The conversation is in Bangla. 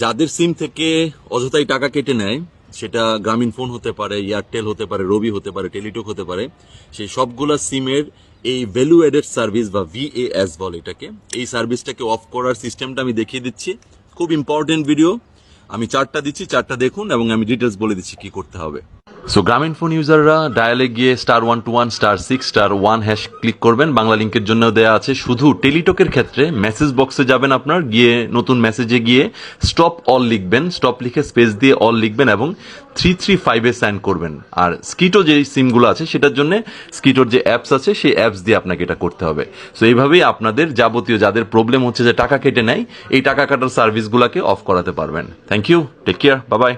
যাদের সিম থেকে অযথাই টাকা কেটে নেয়, সেটা গ্রামীণ ফোন হতে পারে, এয়ারটেল হতে পারে, রবি হতে পারে, টেলিটক হতে পারে, সেই সবগুলা সিমের এই ভ্যালু এডেড সার্ভিস বা ভিএএস বলে এটাকে, এই সার্ভিসটাকে অফ করার সিস্টেমটা আমি দেখিয়ে দিচ্ছি। খুব ইম্পর্টেন্ট ভিডিও, আমি চারটা দিচ্ছি, চারটা দেখুন এবং আমি ডিটেলস বলে দিচ্ছি কি করতে হবে। সো গ্রামীণ ফোন ইউজাররা ডায়ালে গিয়ে *121*6*1# ক্লিক করবেন। বাংলা লিঙ্কের জন্য দেয়া আছে। শুধু টেলিটকের ক্ষেত্রে মেসেজ বক্সে যাবেন, আপনার গিয়ে নতুন মেসেজে গিয়ে স্টপ অল লিখবেন, স্টপ লিখে স্পেস দিয়ে অল লিখবেন এবং 335 সেন্ড করবেন। আর স্কিটো যে সিমগুলো আছে সেটার জন্য স্কিটোর যে অ্যাপস আছে সেই অ্যাপস দিয়ে আপনাকে এটা করতে হবে। সো এইভাবেই আপনাদের যাবতীয় যাদের প্রবলেম হচ্ছে যে টাকা কেটে নেয়, এই টাকা কাটার সার্ভিসগুলোকে অফ করাতে পারবেন। Thank you, take care, bye by.